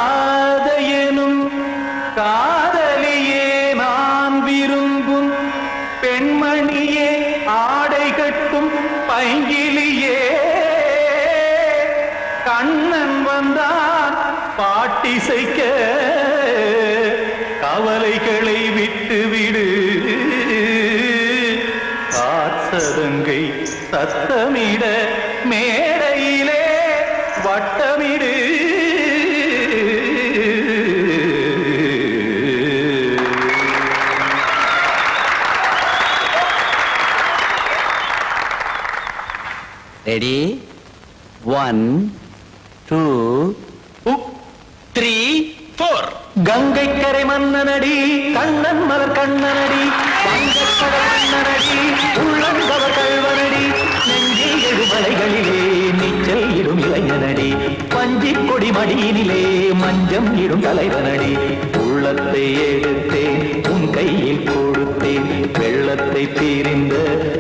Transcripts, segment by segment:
கண்மணியேராதையனும் காதலியே நான் விரும்பும் பெண்மணியே ஆடை கட்டும் பைங்கிலியே கண்ணன் வந்தான் பாட்டிசைக்க கவலைகளை விட்டுவிடு காத்ததங்கை சத்தமிட மேடையிலே வட்டமிடு ரெடி 1 2 3 4 கங்கை கரை மன்னனடி கண்ணன் மலர் கண்ணனடி வங்கக்கடல் மன்னனடி உள்ளங்கவர் கல்வனடி நெஞ்சில் எழுமலைகளிலே நீச்சல் இடும் இளைஞனடி பஞ்சி கொடி மடியினிலே மஞ்சம் இடும் தலைவனடி உள்ளத்தை எடுத்தேன் உன் கையில் கொடுத்தேன் வெள்ளத்தை தீரிந்த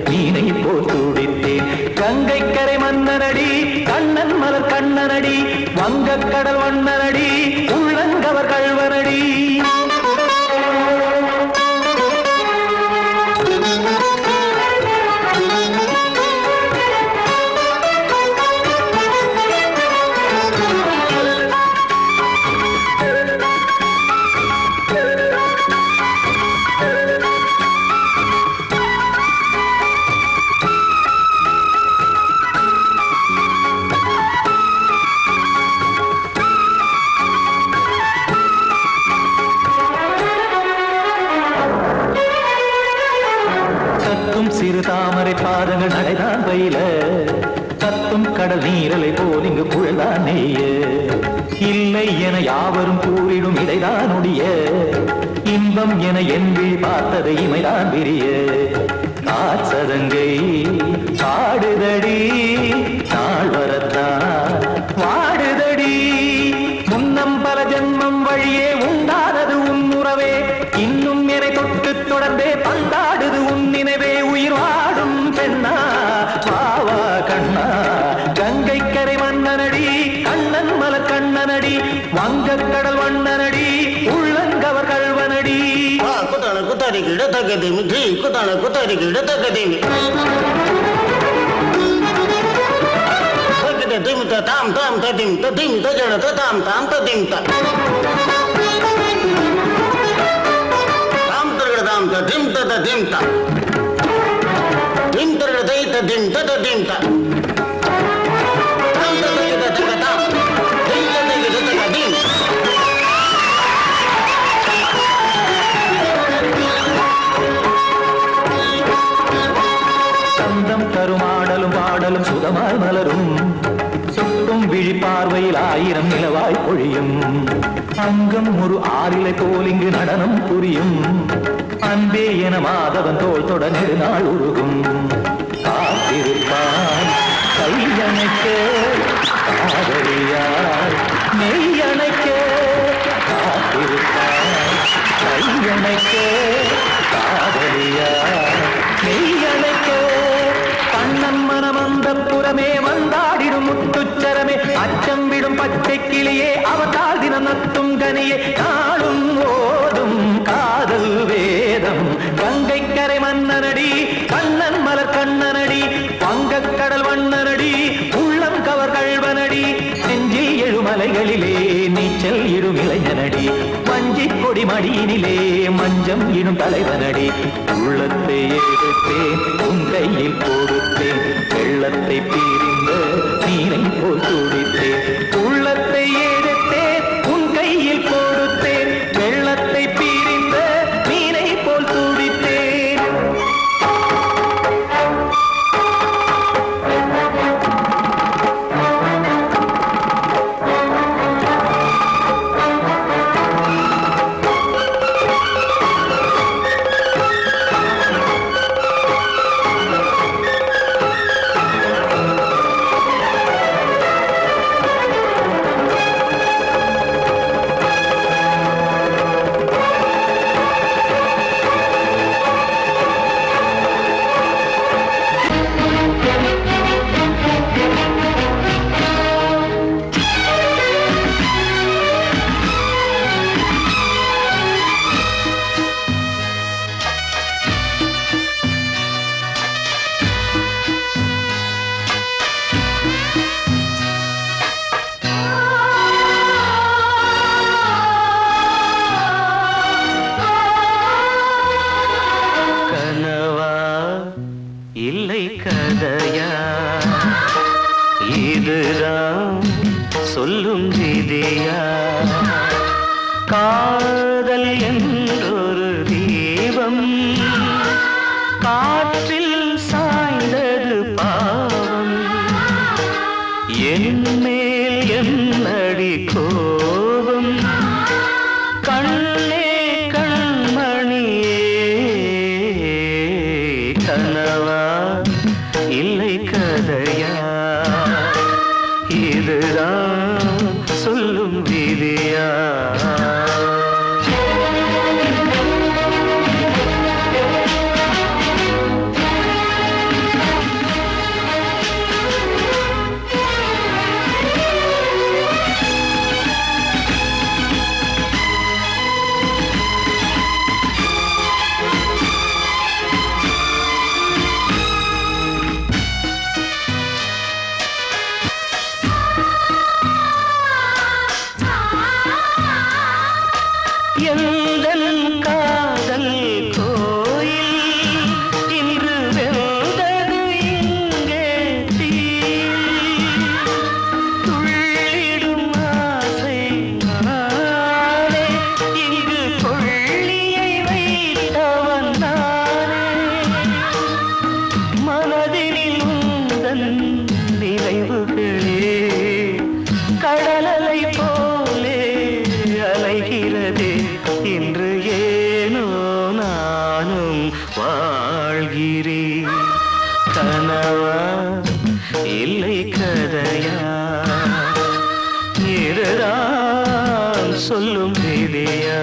மீனை போல் துடித்தேன் கங்கை கரை மன்னனடி கண்ணன் மலர் கண்ணனடி வங்கக்கடல் வண்ணனடி உள்ளங்கவர் கல்வனடி சிறு தாமரை பாதங்கள் நடைதான் பயில கத்தும் கடல் நீரலை போல் இங்கு புழல்தான் நெய்ய இல்லை என யாவரும் கூறிடும் இடைதான் உடைய இன்பம் என என் விழி பார்த்ததை இமைதான் விரிய காசதங்கை பாடுதடி நாள் வரத்தான் வாடுதடி முன்னம் பல ஜென்மம் வழியே உண்டானது உன் உறவே இன்னும் என்னை தொட்டு தொடர்ந்தே பந்தாடுது உன் நினைவே உயிர் வாடும் பெண்ணா பாவா கண்ணா கங்கை கரை மன்னனடி கண்ணன் மலர் கண்ணனடி வங்கக்கடல் வண்ணனடி உள்ளங்கவர் கல்வனடி குத்தான குத்தாரிக்கு இடத்தக்கதேமி ஜி குத்தான குத்தாரிக்கு இடத்தக்கதேமி திமித்த தாம் தாம் ததிம் ததிம் தஜட தாம் தாம் ததிம் தாம் தரகட தாம் ததிம் ததிம் தாம் திம் தரகட தை ததிம் ததிம் தாம் தாம் தரகட தகதாம் திம் தரகட தகதிம் சந்தம் தருமாடலும் பாடலும் சுதமாய் மலரும் சுட்டும் விழி பார்வையில் ஆயிரம் நிலவாய் பொழியும் அங்கம் ஒரு ஆறிலை போல் இங்கு நடனம் புரியும் அன்பே என மாதவன் தோள் தொட நெடுநாள் உருகும் காத்திருப்பான் கையணைக்க காதலியார் மெய்யணைக்க காத்திருப்பான் கையணைக்க காதலியார் மெய்யணைக்க கண்ணன் மனம் அந்த புறமே வந்தாடிடும் முத்துச்சரமே அச்சம் விடும் பச்சை கிளியே அவதால் தினம் நத்தும் கனியே நாளும் ஓதும் காதல் வேதம் கங்கை கரை மன்னனடி கண்ணன் மலர் கண்ணனடி வங்கக்கடல் வண்ணனடி உள்ளம் கவர் கல்வனடி நெஞ்சில் எழுமலைகளிலே நீச்சல் இடும் இளைஞனடி வஞ்சி கொடி மடியினிலே மஞ்சம் இடும் தலைவனடி உள்ளத்தை எடுத்தேன் உன் கையில் கொடுத்தேன் வெள்ளத்தை பீரிந்த நீரை போல் துடித்தேன் உள்ளத்தை எடுத்தேன் உன் கையில் கொடுத்தேன் வெள்ளத்தை பீரிந்த நீரை போல் துடித்தேன் இதுதான் சொல்லும் விதியா? காதல் என்றொரு தீபம் காற்றில் சாய்ந்தது பாவம். என் மேல் என்னடி கோபம்? கண்ணே கண்மணியே, கனவா இல்லை கதையா? இதுதான் சொல்லும் விதியா? எந்தன் காதல் கோயில் இன்று வெந்தது இங்கே தீ. துள்ளிடும் ஆசை நானே, இங்கு கொள்ளியை வைத்தவன் நானே. மனதினில் உந்தன் நினைவுகளே கடலலை போலே அலைகிறதே. இன்று ஏனோ நானும் வாழ்கிறேன். கனவா இல்லை கதையா? இதுதான் சொல்லும் விதியா?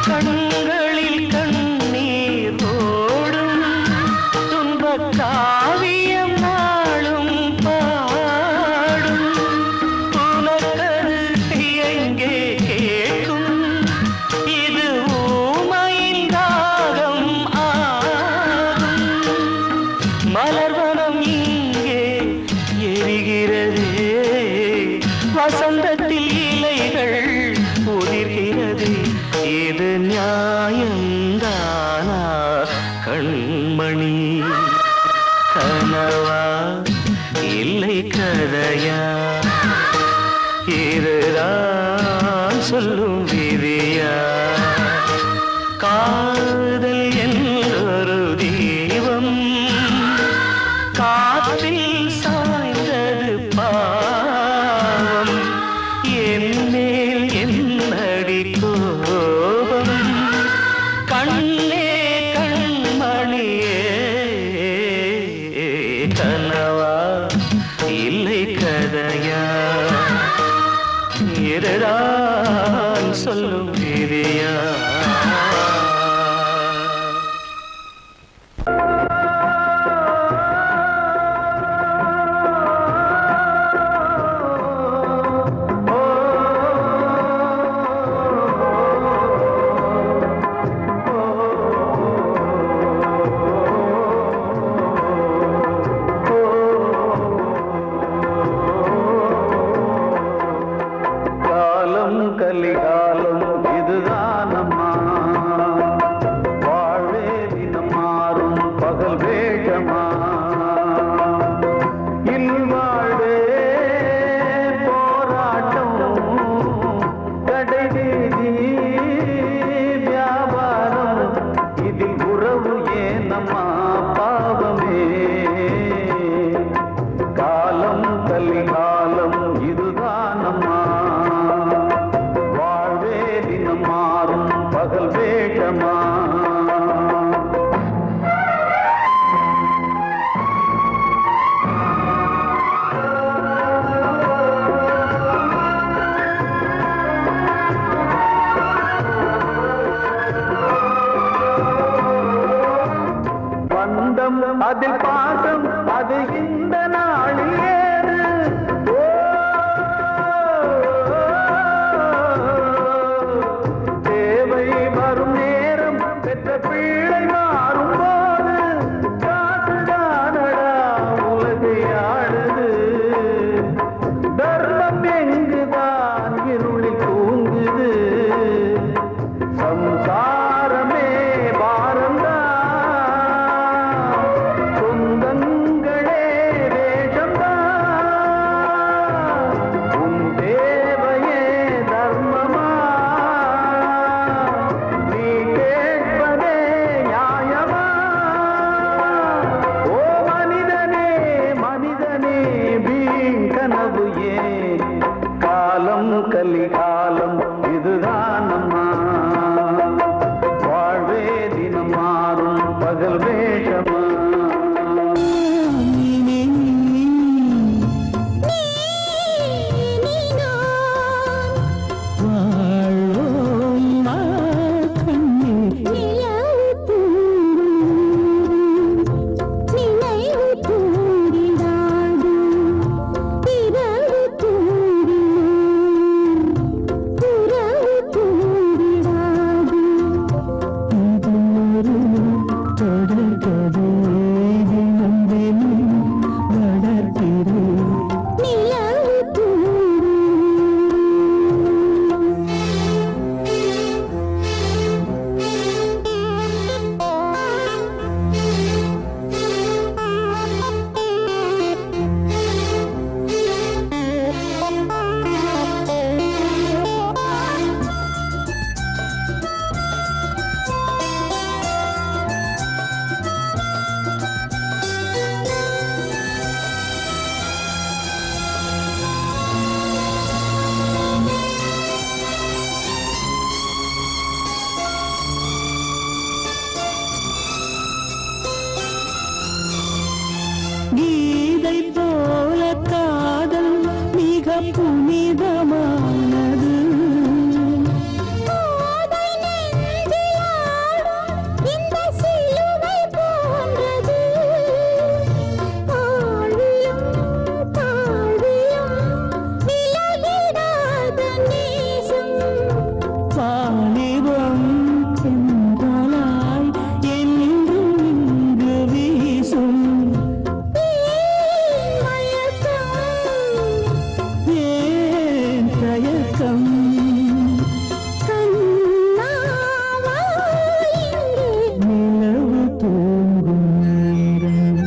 கண்களில் கண்ணீர் ஓடும் துன்பக் காவியம் நாளும் பாடும். உனக்கது எங்கே கேட்கும்? இது ஊமையின் தாகம் ஆகும். மலர்வனம் இங்கே எரிகிறதே, வசந்தத்தில் இலைகள் உதிர்கிறது. இது நியாயந்தானா கண்மணி? கனவா இல்லை கதையா? இதுதான் சொல்லும் விதியா? காதல் என்றொரு தீபம் காற்றில் சாய்ந்தது பாவம். என் மேல் என்னடி கோபம்? கண்ணே கண்மணியே, கனவா இல்லை கதையா? இதுதான் சொல்லும் விதியா? காலம் கலிகாலம் இதுதானம்மா, வாழ்வே தினம் மாறும் பகல் வேகமா. இல்வாழ்வே போராட்டம், கடைவீதி வியாபாரம். இதில் உறவு ஏனம்மா பாவமே? காலம் கலிகாலம் இதுதானம்மா, வாழ்வே தினம் மாறும் பகல் வேகமா. பந்தம் அதில் பாசம் அது இந்த நாளில் ஏது. தேவை வரும் நேரம் பெற்ற பிள்ளை பிள்ளை மாறும்போது காசுதானடா உலகை ஆடுது. தர்மம் எங்குதான் இருளில் தூங்குது. சம்சாரமே பாரம்தான், சொந்தங்களே வேஷம்தான். உன் தேவையே தர்மமா, நீ கேட்பதே நியாயமா? ஓ மனிதனே மனிதனே வீண் கனவு ஏன்? காலம் கலிகாலம் இதுதான் அம்மா. வாழ்வே தினம் மாறும் பகல் வேஷமா. கீதை போல காதல் மிக புனிதமானது. இந்த சிலுவை போன்றது. ஆழியும் தாழியும் விலகிடாத நேசம். வாலிபம் சென்றலாய் என்றும் இங்கு வீசும். ஏன் தயக்கம்? நிலவு தூங்கும் நேரம்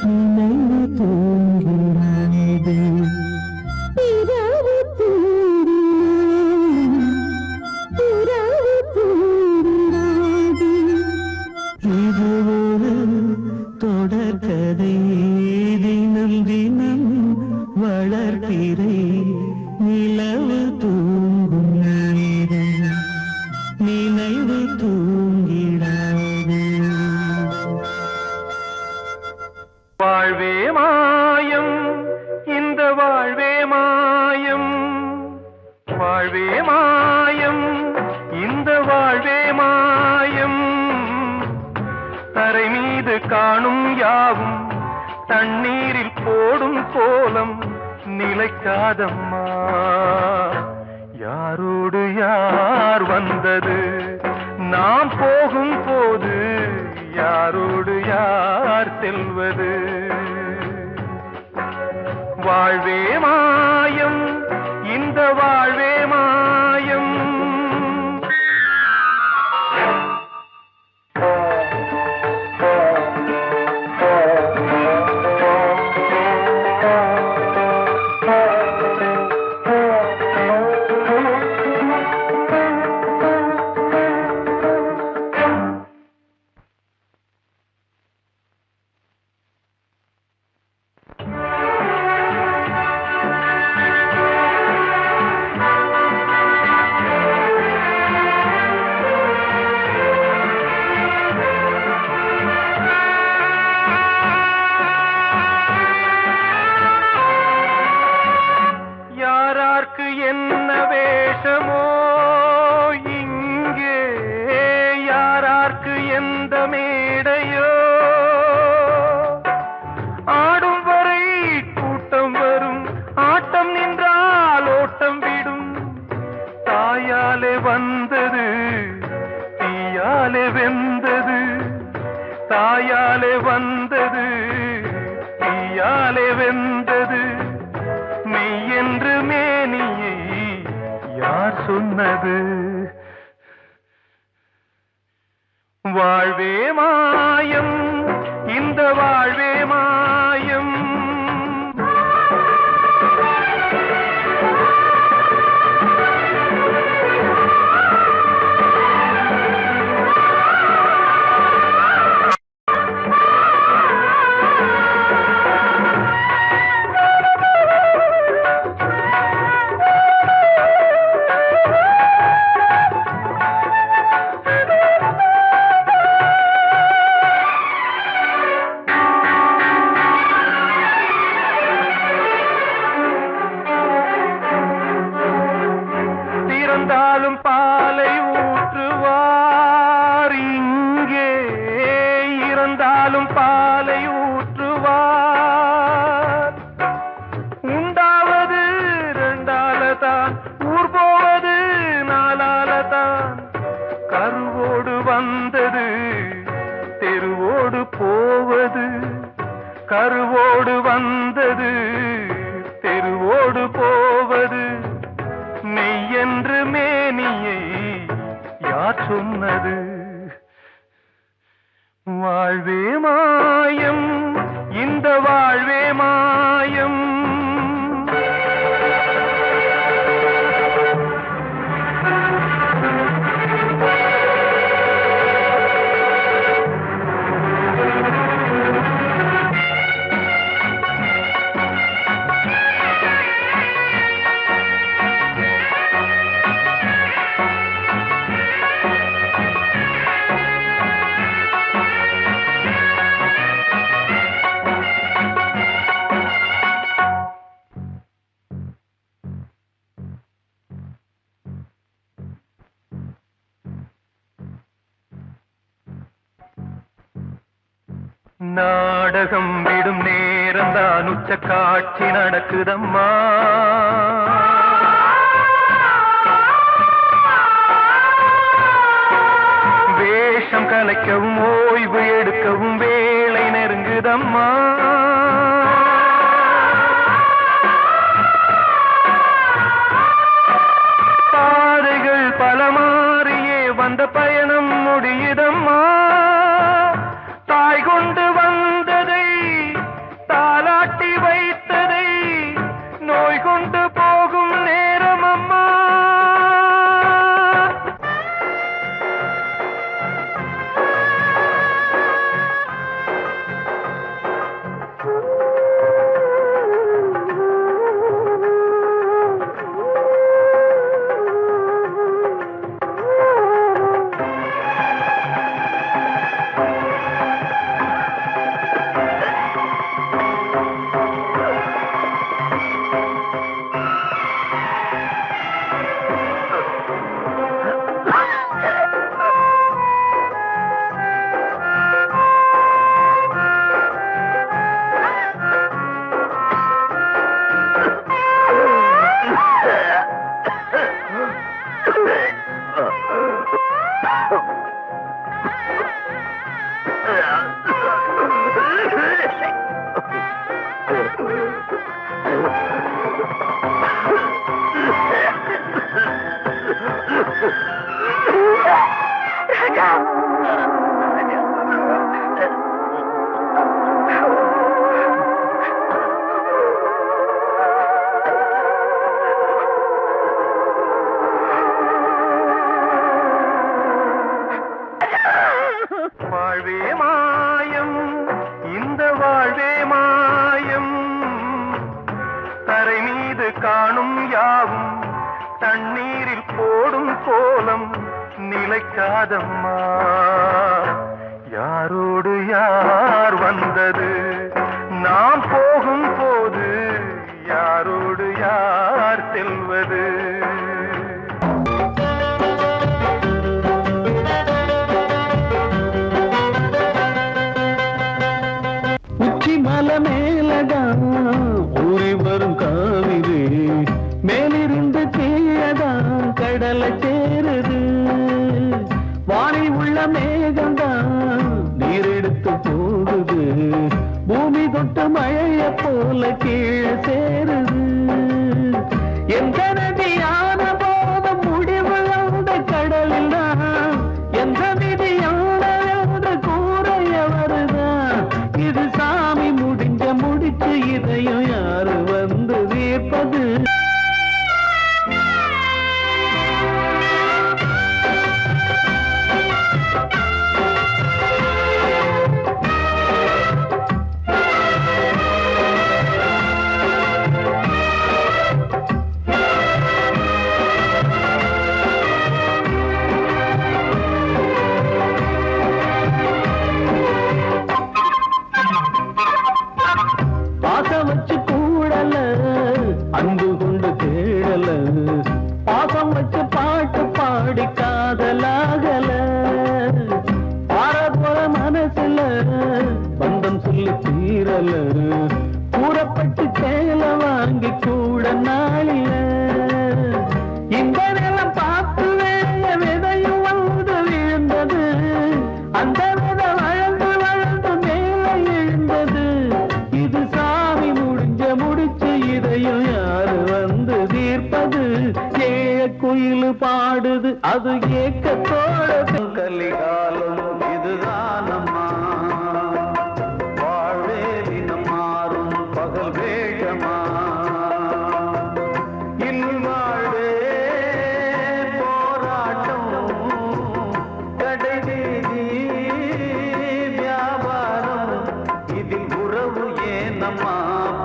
நினைவு தூங்கிறது. இரவு தூங்கிறது. இது ஒரு தொடர்கதை, தினம் தினம் வளர்ப்பிறை. நிலவு தூங்கும் நேரம் நினைவு தூங்கிடாது. வாழ்வே மாயம், இந்த வாழ்வே மாயம். வாழ்வே மாயம், இந்த வாழ்வே மாயம். தரை மீது காணும் யாவும் தண்ணீரில் போடும் கோலம் நிலைக்காதம்மா. யாரோடு யார் வந்தது நாம் போகும் போது? யாரோடு யார் செல்வது? வாழ்வே மாயம், இந்த வாழ்வே மாயம். வந்தது தீயாலே வெந்தது தாயாலே வந்தது தீயாலே வெந்தது மெய் என்று மேனியை யார் சொன்னது வாழ்வே மாயம் இந்த வாழ்வே மாயம் இறந்தாலும் பாலை ஊற்றுவார் இங்கே இறந்தாலும் பாலை ஊற்றுவார் உண்டாவது ரெண்டாலதான் ஊர் போவது நாலாலதான் கருவோடு வந்தது தெருவோடு போவது கருவோடு வந்தது தெருவோடு போவது மெய் என்று மேனியை யார் சொன்னது வாழ்வே மாயம் இந்த வாழ்வே மாயம் நாடகம் விடும் நேரம் தான் உச்ச காட்சி நடக்குதம்மா வேஷம் கலைக்கவும் ஓய்வு எடுக்கவும் வேளை நெருங்குதம்மா பாதைகள் பல மாறியே வந்த பயணம் முடியுதம்மா தாய் கொண்டு வந்ததை தாலாட்டி வைத்ததை நோய் கொண்டு போகும் நேரம் அம்மா வாழ்வே மாயம் இந்த வாழ்வே மாயம் தரை மீது காணும் யாவும் தண்ணீரில் போடும் கோலம் நிலைக்காதம்மா யாரோடு யார் வந்தது நாம் போகும் போது யாரோடு யார் செல்வது மலை மேலதான் ஊறி வரும் காவிரி மேலிருந்து கீழதான் கடலை சேருது வானில் உள்ள மேகம் மழைய போல கீழே சேருது. எந்த நதியான போத முடிவு அந்த கடலில் தான், எந்த விதியான என்று கூறைய வருதான். இது சாமி முடிஞ்ச முடிச்சு இதையும் யாரு வந்து தீர்ப்பது? பாசம் வச்சு கூடல, அன்பு கொண்டு தேடல, பாசம் வச்சு பாட்டு பாடி காதலாகல. பாரபோல மனசுல பந்தம் சொல்லி தீரல, கூறப்பட்டு சேல வாங்கி கூட நாளில. இந்த நிலம் பார்த்து வேய விதையும் வந்து விழுந்தது, அந்த விதை வளர்ந்து வளர்ந்து மேலே எழுந்தது. இது சாமி முடிஞ்ச முடிச்சு இதையும் யாரு வந்து தீர்ப்பது? ஏழ குயில் பாடுது அது ஏக்கத்தோட. கலிகாலம் இதுதானம்மா, வாழ்வே தினம் மாறும் பகல் வேஷமா. இல்வாழ்வே போராட்டம், கடைவீதி வியாபாரம், இதில் உறவு ஏனம்மா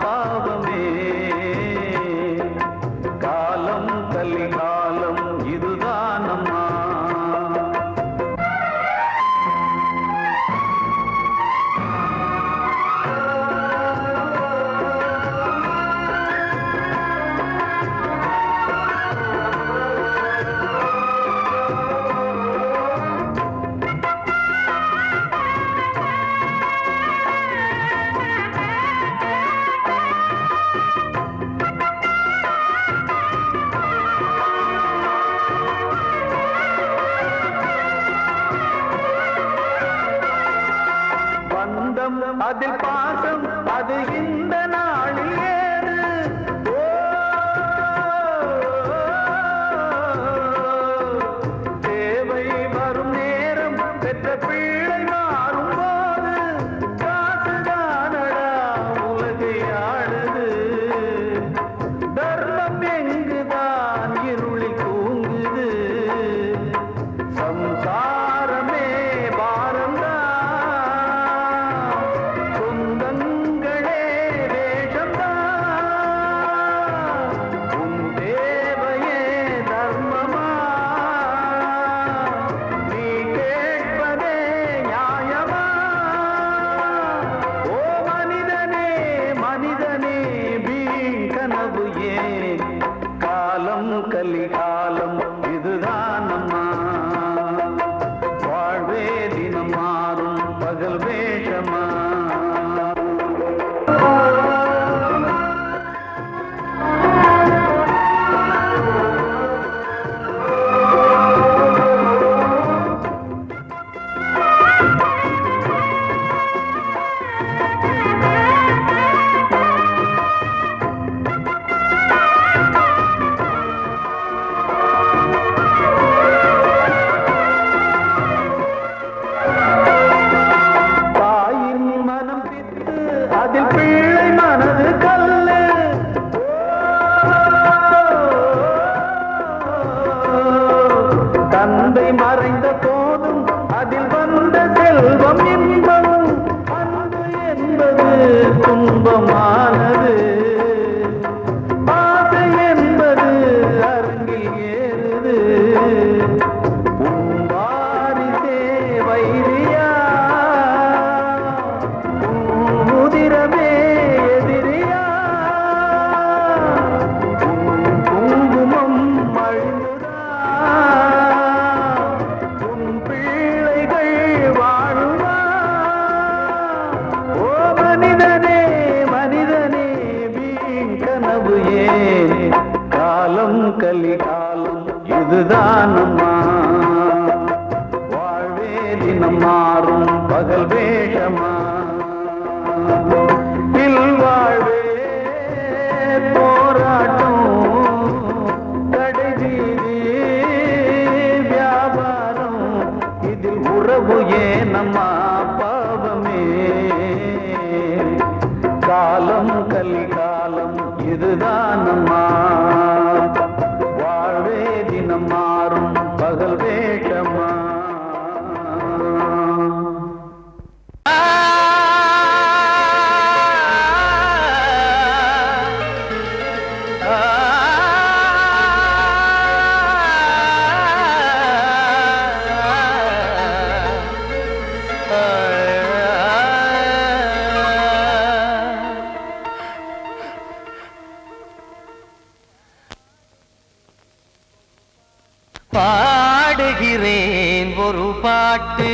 பாவமே. காலம் கலிகாலம் இதுதானம்மா. பந்தம் அதில் பாசம் அது இந்த நாளில் ஏது. தேவை வரும் நேரம் பெற்ற பிள்ளை மாறும் போது, காசுதானடா உலகை ஆடுது. தர்மம் எங்குதான் இருளில் தூங்குது, சம்சாரமே பாரம்தான். சொந்தங்களே வேஷம்தான், உன் தேவையே தர்மமா. நீ கேட்பதே நியாயமா? ஓ மனிதனே மனிதனே வீண் கனவு ஏன்? காலம் கலிகாலம் இதுதானம்மா, வாழ்வே தினம் மாறும் பகல் வேஷமா. தாயின் மனம் பித்து அதில் பிள்ளை மனது கல்லு. தந்தை மறைந்த போதும் அதில் வந்த செல்வம் இன்பம். அன்பு என்பது துன்பமானது, ஆசை என்பது அரங்கில் ஏறுது. உன் வாரிசே வைரியா, உன் உதிரமே எதிரியா. உன் குங்குமம் அழிந்துதா, உன் பிள்ளைகள் வாழுமா. ஓ மனிதனே மனிதனே வீண் கனவு ஏன்? காலம் கலிகாலம் இதுதானம்மா, வாழ்வே தினம் மாறும் பகல் வேஷமா. பாடுகிறேன் ஒரு பாட்டு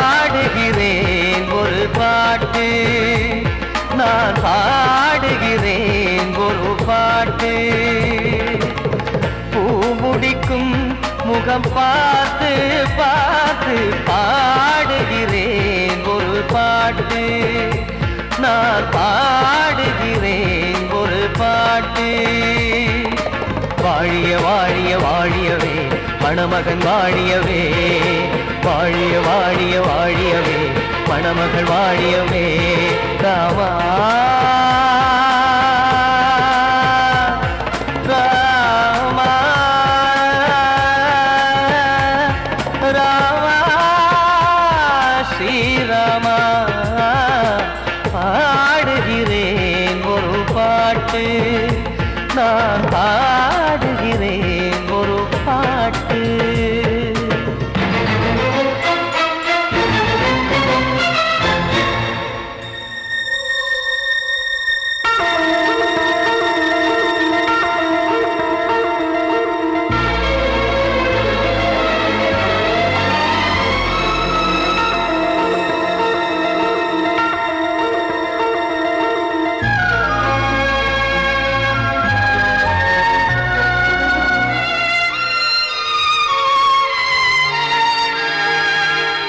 பாடுகிறேன் ஒரு பாட்டு நான் பாடுகிறேன் ஒரு பாட்டு பூ முடிக்கும் முகம் பார்த்து பார்த்து பாடுகிறேன் ஒரு பாட்டு நான் பாடுகிறேன் ஒரு பாட்டு வாழிய வாழிய வாழியவே மணமகன் வாழியவே வாழிய வாழிய வாழியவே மணமகள் வாழியவே ராமா ராமா ராமா ஸ்ரீராமா பாடுகிறேன் ஒரு பாட்டு நான் பாடுகிறேன் ஒரு பாட்டு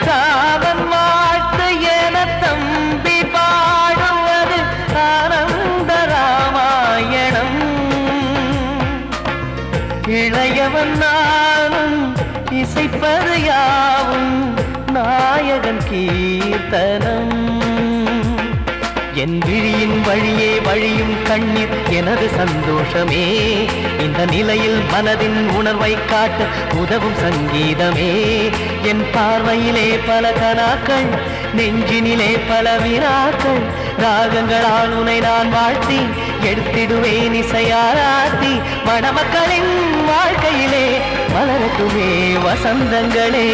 ராவன் வாழ்த்து என தம்பி பாடுவது ஆனந்த ராமாயணம் இளையவன் நானும் இசைப்பது யாவும் நாயகன் கீர்த்தனம் என் விழியின் வழியே வழியும் கண்ணீர் எனது சந்தோஷமே இந்த நிலையில் மனதின் உணர்வை காட்ட உதவும் சங்கீதமே என் பார்வையிலே பல கனாக்கள் நெஞ்சினிலே பல வினாக்கள் ராகங்களால் உனை நான் வாழ்த்தி எடுத்திடுவேன் இசையாராத்தி மணமக்களின் வாழ்க்கையிலே மலரட்டுமே வசந்தங்களே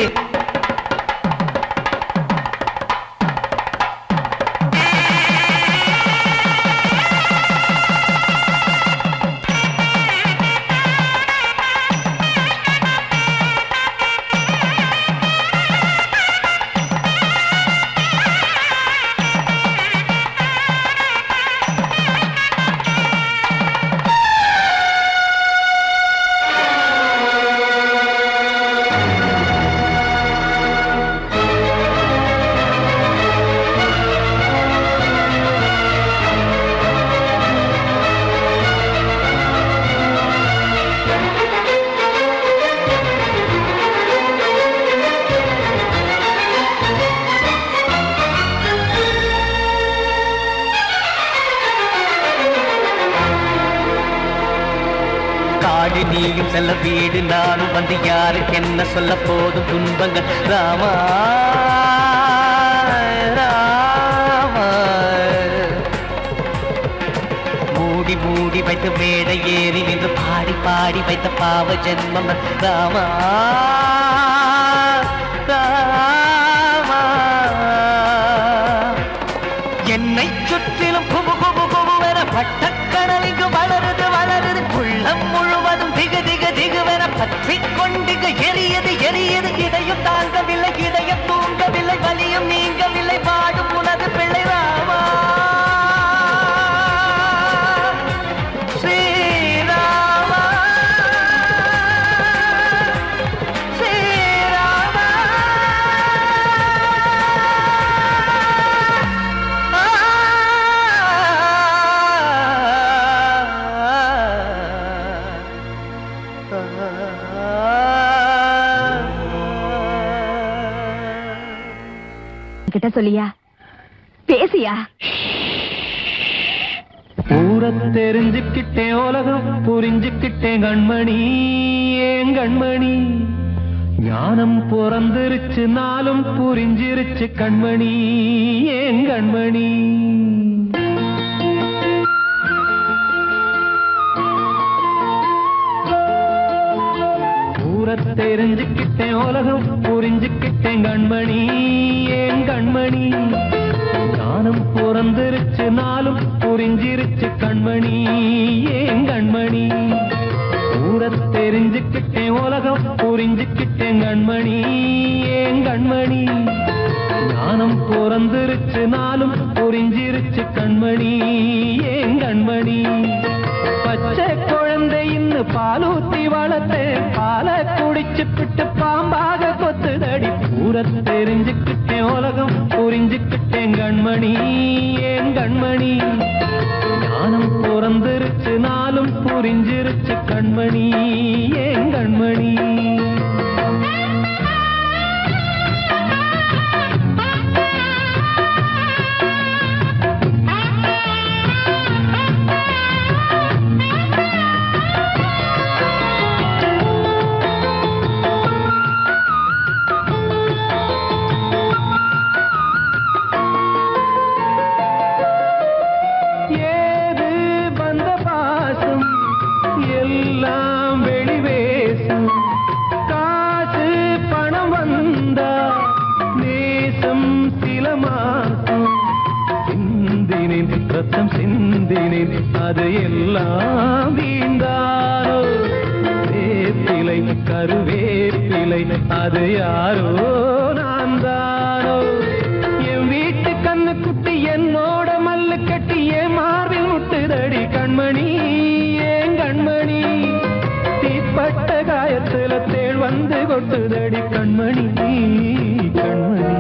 காடு நீயும் செல்ல வீடு நானும் வந்து யாருக்கு என்ன சொல்ல போதும் துன்பங்கள் ராமா ராமா மூடி மூடி வைத்த மேடை ஏறி நின்று பாடி பாடி வைத்த பாவ ஜென்மம் ராமா ராமா என்னை சுற்றிலும் புபு புபு புபுவென பட்டக்கடல் இங்கு வளருது வளருது உள்ளம் முழுவதும் திகு திகு திகுவென பற்றி கொண்டிகு எரியது எரியது இதையும் தாங்கவில்லை இதயம் தூங்கவில்லை வலியும் நீங்கவில்லை பாடும் உனது பிள்ளை ராமா ஸ்ரீராமா ஸ்ரீராமா கிட்ட சொல்லியா பேசியா ஊரை தெரிஞ்சுக்கிட்டேன் உலகம் புரிஞ்சுக்கிட்டேன் கண்மணி ஏன் கண்மணி ஞானம் பிறந்திருச்சு நாளும் புரிஞ்சிருச்சு கண்மணி ஏன் கண்மணி தெரிஞ்சுக்கிட்டேன் உலகம் புரிஞ்சுக்கிட்டேன் கண்மணி ஏன் கண்மணி ஞானம் பிறந்திருச்சு நாளும் புரிஞ்சிருச்சு கண்மணி ஏன் கண்மணி தெரிஞ்சுக்கிட்டேன் உலகம் புரிஞ்சுக்கிட்டேன் கண்மணி ஏன் கண்மணி ஞானம் பிறந்திருச்சு நாளும் புரிஞ்சிருச்சு கண்மணி ஏன் கண்மணி பச்சை குழந்தை இன்னும் பாலூத்தி வளர்த்தேன் பாலை குடிச்சு பிட்டு பாம்பாக கொத்துதடி தெரிஞ்சுக்கிட்டேன் உலகம் புரிஞ்சுக்கிட்டேன் கண்மணி ஏன் கண்மணி ஞானம் பிறந்திருச்சு நாளும் புரிஞ்சிருச்சு கண்மணி ஏன் கண்மணி ரத்தம் சிந்தினேன் அது எல்லாம் வீண்டாரோ வேப்பிலை கருவேப்பிலை அது யாரோ நான் தானோ என் வீட்டு கண்ணு குட்டி என்னோட மல்லு கட்டி என் மார்பில் முட்டுதடி கண்மணி ஏன் கண்மணி தீப்பட்ட காயத்துல தேள் வந்து கொட்டுதடி கண்மணி கண்மணி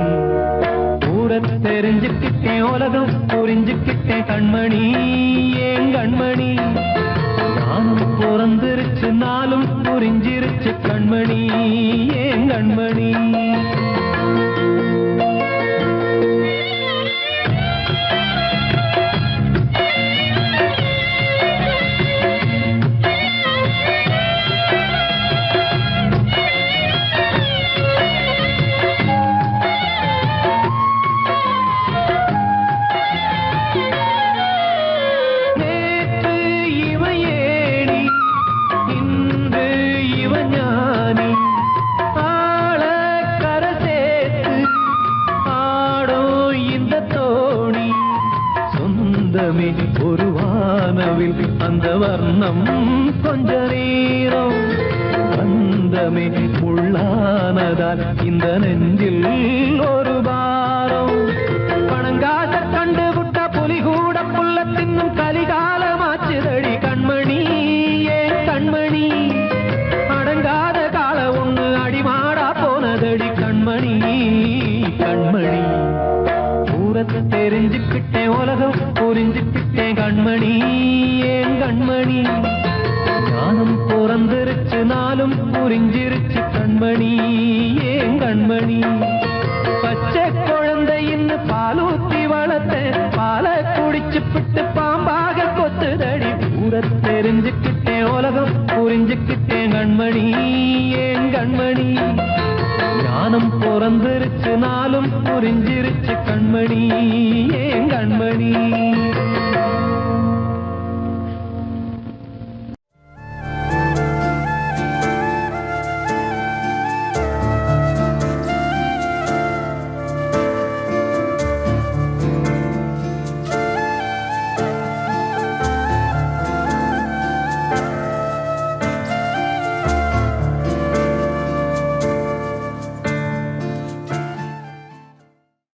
தெரிஞ்சுக்கிட்டேன் உலகம் புரிஞ்சுக்கிட்டேன் கண்மணி ஏன் கண்மணி ஞானம் பிறந்திருச்சு நாளும் புரிஞ்சிருச்சு கண்மணி ஏன் கண்மணி ஒரு வானவில் அந்த வர்ணம் கொஞ்ச நேரம் வந்தமே உள்ளானதால் இந்த நெஞ்சில் ஒரு பாரம் பணங்காச கண்டு விட்ட புலி கூட புல்ல தின்னும் கலிகாலமாச்சுதடி கண்மணி ஏன் கண்மணி அடங்காத கால ஒண்ணு அடிமாடா போனதடி கண்மணி கண்மணி தெரிஞ்சுக்கிட்டேன் உலகம் புரிஞ்சுக்கிட்டேன் கண்மணி ஏன் கண்மணி ஞானம் பிறந்திருச்சு நாளும் புரிஞ்சிருச்சு கண்மணி ஏன் கண்மணி பச்சை குழந்தை இன்னும் பாலூத்தி வளர்த்தேன் பாலை குடிச்சு பிட்டு பாம்பாக கொத்துதடி தெரிஞ்சுக்கிட்டேன் உலகம் புரிஞ்சுக்கிட்டேன் கண்மணி ஏன் கண்மணி ஞானம் பிறந்திருச்சு நாளும் புரிஞ்சிருச்சு கண்மணி ஏன் கண்மணி